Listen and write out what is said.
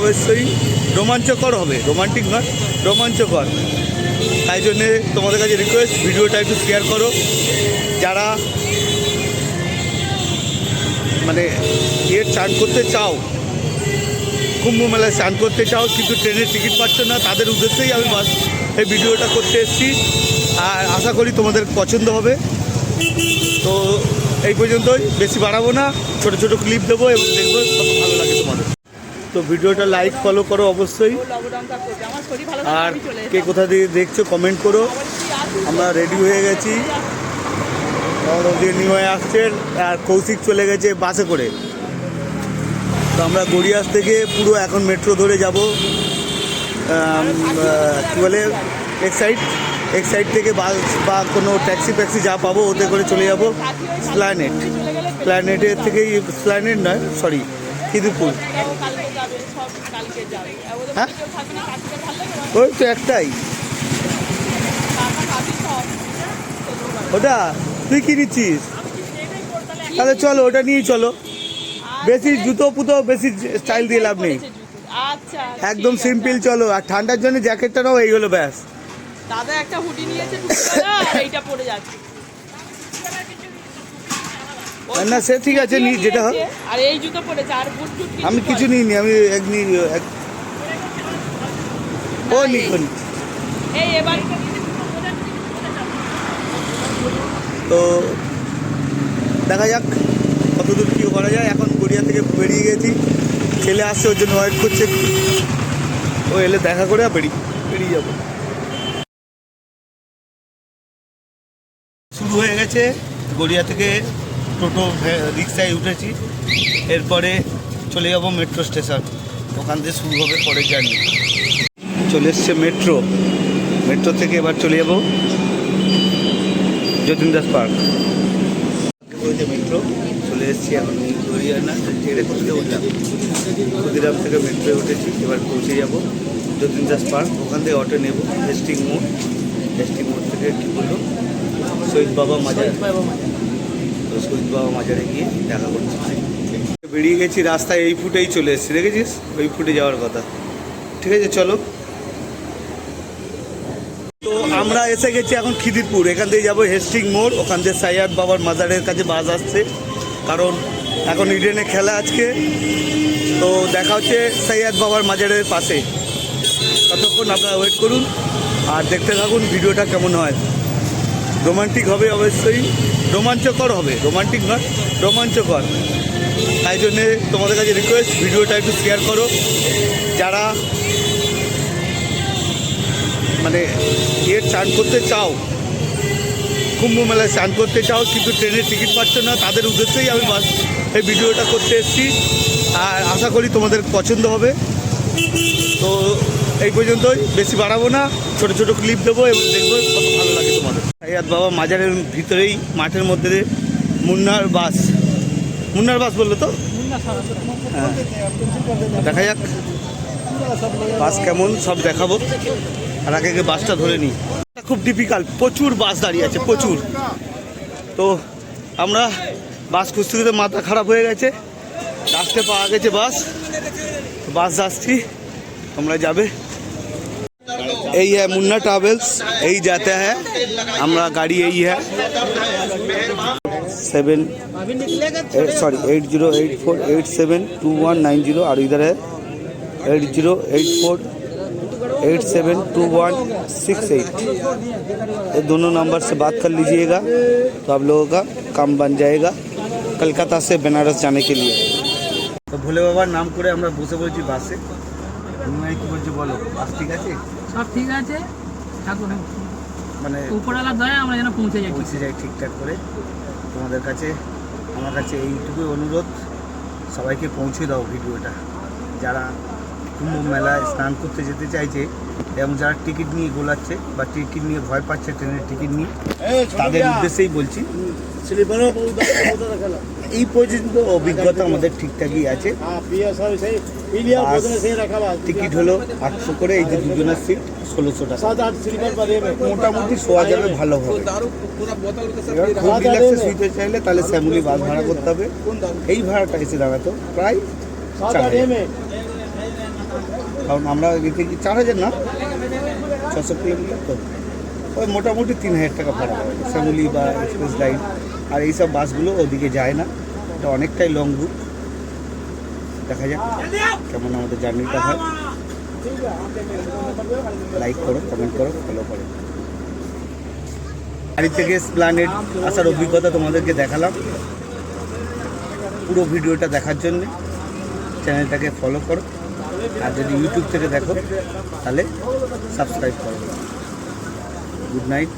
অবশ্যই রোমাঞ্চকর হবে, রোমান্টিক নয়, রোমাঞ্চকর। তাই জন্যে তোমাদের কাছে রিকোয়েস্ট, ভিডিওটা একটু শেয়ার করো। যারা মানে চান করতে চাও, কুম্ভ মেলায় স্নান করতে চাও কিন্তু ট্রেনের টিকিট পাচ্ছ না, তাদের উদ্দেশ্যেই আমি এই ভিডিওটা করতে এসেছি। আর আশা করি তোমাদের পছন্দ হবে। তো এই পর্যন্তই, বেশি বাড়াবো না, ছোটো ছোটো ক্লিপ দেবো এবং দেখবো কত ভালো লাগে তোমাদের। তো ভিডিওটা লাইক ফলো করো অবশ্যই, আর কে কোথা দিয়ে দেখছো কমেন্ট করো। আমরা রেডি হয়ে গেছি, নিউ হয়ে আসছে, আর কৌশিক চলে গেছে বাসে করে। তো আমরা গড়িয়াস থেকে পুরো এখন মেট্রো ধরে যাব, কী বলে এক সাইড থেকে বাস বা কোনো ট্যাক্সি ফ্যাক্সি যা পাবো ওতে করে চলে যাব প্ল্যানেটের থেকেই, প্ল্যানেট নয় সরি, খিদিরপুর। হ্যাঁ ওই তো একটাই ওটা, তুই কি নিচ্ছিস? তাহলে চলো ওটা নিয়েই চলো, বেশি জুতো পুতো বেশি স্টাইল দিয়ে লাভ নেই, একদম সিম্পল চলো। আর ঠান্ডার জন্য জ্যাকেটটা নাও, এই হলো ব্যাস। দাদা একটা হুডি নিয়েছে, এইটা পরে যাচ্ছে না, সে ঠিক আছে, নি যেটা হয়। আর এই জুতো পরেছে, আর বুট টুট আমি কিছু নিইনি, আমি ও নিকনি। এই এবার তো দেখা যাক কতদূর কী করা যায়। এখন গড়িয়া থেকে বেরিয়ে গেছি, ছেলে আসছে ওর জন্য ওয়েট করছে, ও এলে দেখা করে বেরিয়ে যাবো। শুরু হয়ে গেছে, গড়িয়া থেকে টোটো রিক্সায় উঠেছি, এরপরে চলে যাব মেট্রো স্টেশন, ওখান থেকে শুরু হবে পরের জার্নি। চলে এসছে মেট্রো থেকে এবার চলে যাব যতীন দাস পার্ক। মেট্রো চলে এসেছি, এখন গড়িয়া না ছেড়ে কোথাতে উঠলাম, ক্ষুদিরাম থেকে মেট্রোয় উঠেছি, এবার পৌঁছে যাব যতীন দাস পার্ক। ওখান থেকে অটো নেব হেস্টিং মোড় থেকে কী বললো শহীদ বাবা মাজার, তো শহীদ বাবা মাজারে গিয়ে দেখা করছি। বেরিয়ে গেছি, রাস্তায় এই ফুটেই চলে এসেছি, দেখেছিস ওই ফুটে যাওয়ার কথা। ঠিক আছে চলো। তো আমরা এসে গেছি এখন খিদিরপুর, এখান থেকে যাবো হেস্টিং মোড়, ওখান থেকে সৈয়দ বাবার মাজারের কাছে বাস আসছে, কারণ এখন ইডেনে খেলা আজকে। তো দেখা হচ্ছে সৈয়দ বাবার মাজারের পাশে, ততক্ষণ আপনারা ওয়েট করুন আর দেখতে থাকুন ভিডিওটা কেমন হয়। রোমান্টিক হবে অবশ্যই, রোমাঞ্চকর হবে, রোমান্টিক নয়, রোমাঞ্চকর। তাই জন্যে তোমাদের কাছে রিকোয়েস্ট, ভিডিওটা একটু শেয়ার করো। যারা মানে চান করতে চাও, কুম্ভ মেলায় স্নান করতে চাও কিন্তু ট্রেনের টিকিট পাচ্ছ না, তাদের উদ্দেশ্যেই আমি এই ভিডিওটা করতে এসেছি। আর আশা করি তোমাদের পছন্দ হবে। তো এই পর্যন্তই, বেশি বাড়াবো না, ছোটো ছোটো ক্লিপ দেবো এবং দেখবো কত ভালো লাগে তোমাদের। সৈয়দ বাবা মাজারের ভিতরেই মাঠের মধ্যে মুন্নার বাস বললো তো, হ্যাঁ দেখা যাক বাস কেমন সব দেখাবো। আর আগে বাসটা ধরে নিই, খুব ডিফিকাল্ট, প্রচুর বাস দাঁড়িয়ে আছে প্রচুর। তো আমরা বাস খুঁজতে খুঁজতে মাথা খারাপ হয়ে গেছে, লাস্টে পাওয়া গেছে বাস যাচ্ছি, তোমরা যাবে। এই হ্যাঁ মুন্না ट्रैवल्स, यही जाता है, हमारा गाड़ी यही है 8084872190, और इधर है 8084872168। ये दोनों नंबर से बात कर लीजिएगा तो आप लोगों का काम बन जाएगा कलकत्ता से बनारस जाने के लिए। तो भोले बाबार नाम করে আমরা বসে পড়েছি বাসে। তুমি কি বলছো বলো, বাস ঠিক আছে? সব ঠিক আছে, ঠাকুর মানে উপরওয়ালার দয়ায় আমরা যেন পৌঁছে যাই ঠিকঠাক করে। তোমাদের কাছে আমার কাছে এইটুকুই অনুরোধ, সবাইকে পৌঁছে দাও ভিডিওটা। যারা কুম্ভ মেলায় স্নান করতে যেতে চাইছে এবং যারা টিকিট নিয়ে গোলাচ্ছে বা টিকিট নিয়ে ভয় পাচ্ছে ট্রেনের টিকিট নিয়ে, তাদের উদ্দেশ্যেই বলছি। এই পর্যন্ত অভিজ্ঞতা আমাদের ঠিকঠাকই আছে। টিকিট হলো 800 করে, এই যে দুজনের সিট 1600 টাকা, মোটামুটি শোয়া যাবে ভালোভাবে। খুব রিল্যাক্সে শুইতে চাইলে তাহলে ফ্যামিলি বাস ভাড়া করতে হবে। এই ভাড়াটা এসে দাঁড়াতো প্রায় 4000। কারণ আমরা এদিকে 4,000 না 600 কিলোমিটার তো ওই মোটামুটি 3,000 টাকা ভাড়া হয় শ্যামলি বা এক্সপ্রেস লাইন। আর এইসব বাসগুলো ওদিকে যায় না, এটা অনেকটাই লং রুট। দেখা যাক কেমন আমাদের জার্নিটা হয়। লাইক করো, কমেন্ট করো, ফলো করো। বাড়ি থেকে এসপ্ল্যানেড আসার অভিজ্ঞতা তোমাদেরকে দেখালাম। পুরো ভিডিওটা দেখার জন্য চ্যানেলটাকে ফলো করো, আর যদি ইউটিউব থেকে দেখো তাহলে সাবস্ক্রাইব করো। Good night.